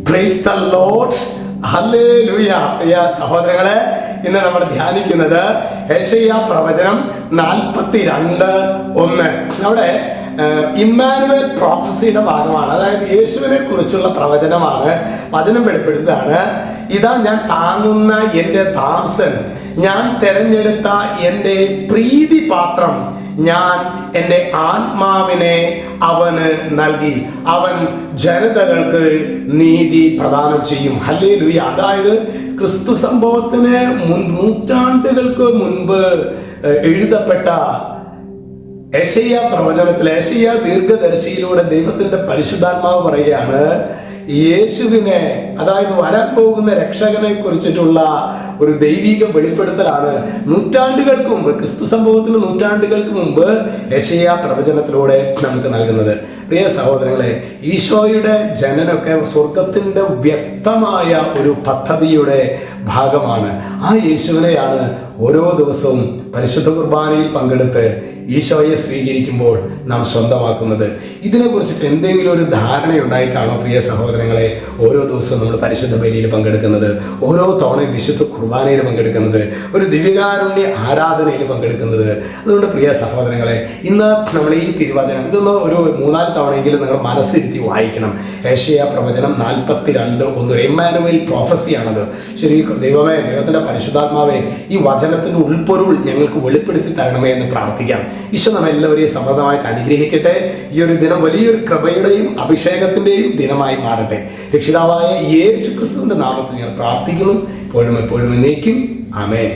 Price the lord, hallelujah. പ്രിയ സഹോദരങ്ങളെ, ഇന്ന് നമ്മൾ ധ്യാനിക്കുന്നത് യെശയ്യാ പ്രവചനം 42:1. അവിടെ ഇമ്മാനുവേൽ പ്രോഫസിയുടെ ഭാഗമാണ്. അതായത് യേശുവിനെ കുറിച്ചുള്ള പ്രവചനമാണ്. വചനം വെളിപ്പെടുത്തുകയാണ്. ഇതാ ഞാൻ താങ്ങുന്ന എൻ്റെ ദാസൻ, ഞാൻ തെരഞ്ഞെടുത്ത എൻ്റെ പ്രീതിപാത്രം, ഞാൻ എൻ്റെ ആത്മാവിനെ അവന് നൽകി, അവൻ ജനതകൾക്ക് നീതി പ്രദാനം ചെയ്യും. ഹല്ലേലൂയ. അതായത് ക്രിസ്തു സംഭവത്തിന് നൂറ്റാണ്ടുകൾക്ക് മുൻപ് എഴുതപ്പെട്ട യെശയ്യാ പ്രവചനത്തിൽ, യെശയ്യാ ദീർഘദർശിയിലൂടെ ദൈവത്തിന്റെ പരിശുദ്ധാത്മാവ് പറയുകയാണ്, യേശുവിനെ, അതായത് വരാൻ പോകുന്ന രക്ഷകനെ കുറിച്ചിട്ടുള്ള ഒരു ദൈവിക വെളിപ്പെടുത്തലാണ് നൂറ്റാണ്ടുകൾക്ക് മുമ്പ്, ക്രിസ്തു സംഭവത്തിന് നൂറ്റാണ്ടുകൾക്ക് മുമ്പ് യെശയ്യാ പ്രവചനത്തിലൂടെ നമുക്ക് നൽകുന്നത്. പ്രിയ സഹോദരങ്ങളെ, ഈശോയുടെ ജനനമൊക്കെ സ്വർഗത്തിന്റെ വ്യക്തമായ ഒരു പദ്ധതിയുടെ ഭാഗമാണ്. ആ യേശുവിനെയാണ് ഓരോ ദിവസവും പരിശുദ്ധ കുർബാനയിൽ പങ്കെടുത്ത് ഈശോയെ സ്വീകരിക്കുമ്പോൾ നാം സ്വന്തമാക്കുന്നത്. ഇതിനെക്കുറിച്ചിട്ട് എന്തെങ്കിലും ഒരു ധാരണയുണ്ടായിട്ടാണോ പ്രിയ സഹോദരങ്ങളെ ഓരോ ദിവസവും നമ്മൾ പരിശുദ്ധ ബലിയിൽ പങ്കെടുക്കുന്നത്, ഓരോ തവണയും വിശുദ്ധ കുർബാനയിൽ പങ്കെടുക്കുന്നത്, ഒരു ദിവ്യകാരുണ്യ ആരാധനയിൽ പങ്കെടുക്കുന്നത്? അതുകൊണ്ട് പ്രിയ സഹോദരങ്ങളെ, ഇന്ന് നമ്മൾ ഈ തിരുവചനം ഇതൊന്ന് ഒരു 3-4 തവണയെങ്കിലും നിങ്ങൾ മനസ്സിരുത്തി വായിക്കണം. യെശയ്യാ പ്രവചനം 42:1 ഇമ്മാനുവേൽ പ്രോഫസിയാണത്. ശരി, ദൈവമേ, ദൈവത്തിന്റെ പരിശുദ്ധാത്മാവേ, ഈ വചനത്തിന്റെ ഉൾപ്പൊരുൾ ഞങ്ങൾക്ക് വെളിപ്പെടുത്തി തരണമേ എന്ന് പ്രാർത്ഥിക്കാം. ഈശോ നമ്മെ എല്ലാവരെയും സമൃദ്ധമായിട്ട് അനുഗ്രഹിക്കട്ടെ. ഈ ഒരു ദിനം വലിയൊരു കൃപയുടെയും അഭിഷേകത്തിന്റെയും ദിനമായി മാറട്ടെ. രക്ഷിതാവായ യേശു ക്രിസ്തുവിന്റെ നാമത്തിൽ ഞാൻ പ്രാർത്ഥിക്കുന്നു. എപ്പോഴും എന്നേക്കും. ആമേൻ.